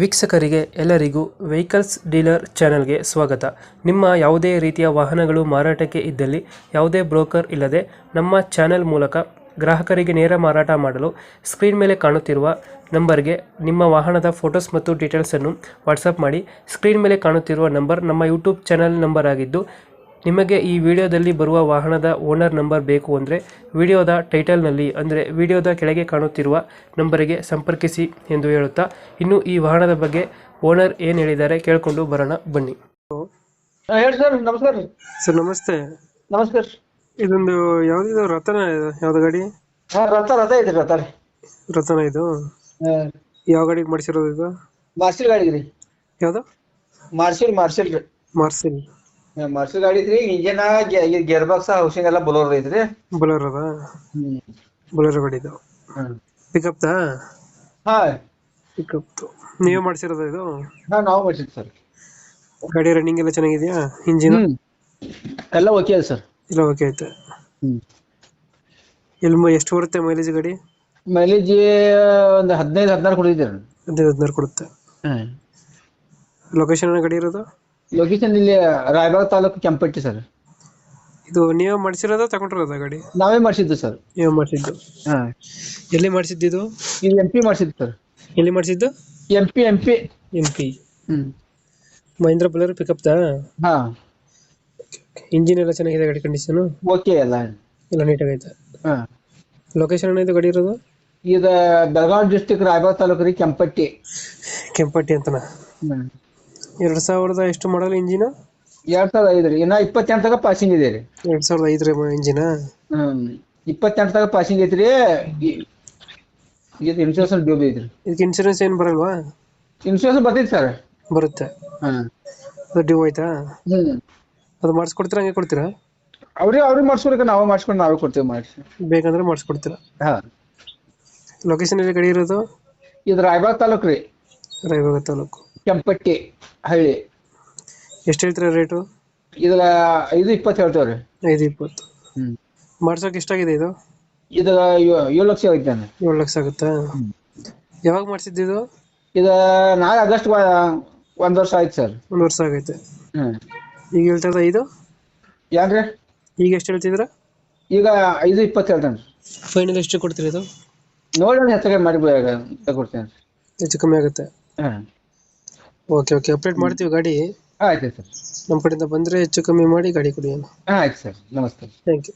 ವೀಕ್ಷಕರಿಗೆ ಎಲ್ಲರಿಗೂ vehicles dealer ಚಾನೆಲ್ಗೆ ಸ್ವಾಗತ. ನಿಮ್ಮ ಯಾವುದೇ ರೀತಿಯ ವಾಹನಗಳು ಮಾರಾಟಕ್ಕೆ ಇದ್ದಲ್ಲಿ ಯಾವುದೇ ಬ್ರೋಕರ್ ಇಲ್ಲದೆ ನಮ್ಮ ಚಾನೆಲ್ ಮೂಲಕ ಗ್ರಾಹಕರಿಗೆ ನೇರ ಮಾರಾಟ ಮಾಡಲು ಸ್ಕ್ರೀನ್ ಮೇಲೆ ಕಾಣುತ್ತಿರುವ ನಂಬರ್ಗೆ ನಿಮ್ಮ ವಾಹನದ ಫೋಟೋಸ್ ಮತ್ತು ಡೀಟೇಲ್ಸನ್ನು ವಾಟ್ಸಪ್ ಮಾಡಿ. ಸ್ಕ್ರೀನ್ ಮೇಲೆ ಕಾಣುತ್ತಿರುವ ನಂಬರ್ ನಮ್ಮ ಯೂಟ್ಯೂಬ್ ಚಾನೆಲ್ ನಂಬರ್ ಆಗಿದ್ದು, ನಿಮಗೆ ಈ ವಿಡಿಯೋದಲ್ಲಿ ಬರುವ ವಾಹನದ ಓನರ್ ನಂಬರ್ ಬೇಕು ಅಂದರೆ ವಿಡಿಯೋದ ಟೈಟಲ್ನಲ್ಲಿ ಅಂದರೆ ವಿಡಿಯೋದ ಕೆಳಗೆ ಕಾಣುತ್ತಿರುವ ನಂಬರಿಗೆ ಸಂಪರ್ಕಿಸಿ ಎಂದು ಹೇಳುತ್ತಾ, ಇನ್ನು ಈ ವಾಹನದ ಬಗ್ಗೆ ಓನರ್ ಏನು ಹೇಳಿದ್ದಾರೆ ಕೇಳಿಕೊಂಡು ಬರೋಣ ಬನ್ನಿ. ಹೇಳಿ ಸರ್. ನಮಸ್ಕಾರ ರೀ. ಸರ್ ನಮಸ್ತೆ. ನಮಸ್ಕಾರ. ಇದೊಂದು ಯಾವ್ದಿದು ರತನ ಯಾವ್ದು ಗಾಡಿ? ಹಾ, ರಥ ಐತ್ರಿ. ರಥ ರೀ. ರತನ ಇದು ಯಾವ ಗಾಡಿಗೆ ಮಾಡಿಸಿರೋದು ಇದು? ಮಾರ್ಷಲ್ ಗಾಡಿ ರೀ. ಯಾವ್ದು? ಮಾರ್ಷಲ್ ರೀ. ಮಾರ್ಸಿಲ್. ಮಾರ್ಷಲ್ ಗಾಡಿ ಐತ್ರಿ. ಇಂಜಿನ್ ಗೇರ್ ಬಾಕ್ಸ್ ಹೌಸಿಂಗ್ ಎಲ್ಲ ಬಲೋರ್ ಐತ್ರಿ. ಬೊಲೆರೋ ಅದ? ಬೊಲೆರೋ ಗಾಡಿ ಇದು. ಪಿಕಪ್ ತಾ? ಹಾ, ಪಿಕಪ್ ನೀವೇ ಮಾಡಿಸಿರೋದು ಇದು? ಹಾ, ನಾವು ಮಾಡ್ಸಿದ್ವಿ ಸರ್. ಗಾಡಿ ರನ್ನಿಂಗ್ ಎಲ್ಲ ಚೆನ್ನಾಗಿದೆಯಾ? ಇಂಜಿನ್ ಎಲ್ಲ ಓಕೆ ಅದ ಸರ್. ಎಲ್ಲ ಓಕೆ ಐತೆ. ಎಷ್ಟು ಬರುತ್ತೆ ಮೈಲೇಜ್ ಗಾಡಿ? ಮೈಲೇಜ್ ಒಂದು 15-16 ಕೊಡಿದ್ರಿ. 15-16 ಕೊಡುತ್ತೆ. ಲೊಕೇಶನ್ ಗಾಡಿ ಇರೋದು? ಲೊಕೇಶನ್ ಇಲ್ಲಿ ರಾಯಬಾಗ್ ತಾಲೂಕು ಕೆಂಪಟ್ಟಿ ಸರ್. ಇದು ನೀವೇ ಮಾಡಿಸಿರೋದ ತಗೊಂಡಿರೋದ ಗಾಡಿ? ನಾವೇ ಮಾಡಿಸಿದ್ದು ಸರ್. ನೀವೇ ಮಾಡಿಸಿದ್ದು? ಹಾ. ಎಲ್ಲಿ ಮಾಡಿಸಿದ್ದು? ಇದು MP ಮಾಡಿಸಿದ್ದು ಸರ್. ಎಲ್ಲಿ ಮಾಡಿಸಿದ್ದು? MP. ಮಹೀಂದ್ರ ಬೊಲೆರೋ ಪಿಕಪ್ ತಾ? ಹಾ. ಇಂಜಿನ್ ಎಲ್ಲ ಚೆನ್ನಾಗಿದೆ ಗಾಡಿ ಕಂಡೀಷನ್? ಓಕೆ ಎಲ್ಲ ನೀಟಾಗೈತೆ. ಹಾ. ಲೊಕೇಶನ್ ಇದು ಗಾಡಿ ಇರೋದು? ಇದು ಬೆಳಗಾವಿ ಡಿಸ್ಟಿಕ್ ರಾಯಬಾಗ್ ತಾಲೂಕು ರೀ, ಕೆಂಪಟ್ಟಿ ಅಂತನಾ? 2000 ಎಷ್ಟು ಮಾಡಲ್ ಇಂಜಿನ್? 2005 ರೀ. ಇನ್ನ 28 ತನಕ ಪಾಸಿಂಗ್ ಇದೆ ರೀ. 2005 ಇಂಜಿನ್? 28 ತನಕ ಪಾಸಿಂಗ್ ಐತ್ರಿ. ಇದು ಇನ್ಶೂರೆನ್ಸ್ ಡ್ಯೂಬ್ ಐತ್ರಿ. ಇದಕ್ಕೆ ಇನ್ಶೂರೆನ್ಸ್ ಏನು ಬರಲ್ವಾ? ಇನ್ಶೂರೆನ್ಸ್ ಬರ್ತೈತಿ ಸರ್. ಬರುತ್ತೆ. ಅದು ಡ್ಯೂ ಆಯ್ತಾ? ಅದು ಮಾಡಿಸ್ಕೊಡ್ತೀರಾ ಹಂಗೆ ಕೊಡ್ತೀರಾ? ಅವ್ರಿಗೆ ಮಾಡಿಸ್ಕೊಡ್ಕ ನಾವೇ ಮಾಡಿಸ್ಕೊಂಡು ನಾವೇ ಕೊಡ್ತೀವಿ ಮಾಡಿಸಿ. ಬೇಕಂದ್ರೆ ಮಾಡಿಸ್ಕೊಡ್ತೀರಾ? ಹಾ. ಲೊಕೇಶನ್ ಎಲ್ಲಿ ಗಾಡಿ ಇರೋದು? ಇದು ರಾಯಬಾಗ್ ತಾಲೂಕು ರೀ. ರಾಯಬಾಗ ತಾಲೂಕು, ಕೆಂಪಟ್ಟಿ ಹಳ್ಳಿ. ಎಷ್ಟು ಹೇಳ್ತೀರಾ ರೇಟು? ಇದ್ರ 520 ಹೇಳ್ತೇವ್ರಿ. 520. ಮಾಡ್ಸೋಕೆ ಎಷ್ಟಾಗಿದೆ ಇದು? ಇದು 7 ಲಕ್ಷ ಐತೆ. 7 ಲಕ್ಷ ಆಗುತ್ತಾ? ಯಾವಾಗ ಮಾಡಿಸಿದ್ದು? ಇದು ನಾಳೆ ಆಗಸ್ಟ್ 1 ವರ್ಷ ಆಯ್ತು ಸರ್. 1 ವರ್ಷ ಆಗೈತೆ. ಈಗ ಹೇಳ್ತದ 5? ಯಾಕ್ರಿ? ಈಗ ಎಷ್ಟು ಹೇಳ್ತಿದ್ರ? ಈಗ 520 ಹೇಳ್ತೇನೆ. ಫೈನಲ್ ಎಷ್ಟು ಕೊಡ್ತೀರಿ ಇದು? ನೋಡಿ ಹೆಚ್ಚಿಗೆ ಮಾಡಿ ಕೊಡ್ತೇನೆ. ಹೆಚ್ಚು ಕಮ್ಮಿ ಆಗುತ್ತೆ? ಹಾಂ. ಓಕೆ ಅಪ್ಡೇಟ್ ಮಾಡ್ತೀವಿ ಗಾಡಿ. ಆಯ್ತು ಸರ್. ನಮ್ಮ ಕಡೆಯಿಂದ ಬಂದರೆ ಹೆಚ್ಚು ಕಮ್ಮಿ ಮಾಡಿ ಗಾಡಿ ಕೊಡಿ. ಆಯ್ತು ಸರ್. ನಮಸ್ತೆ. Thank you.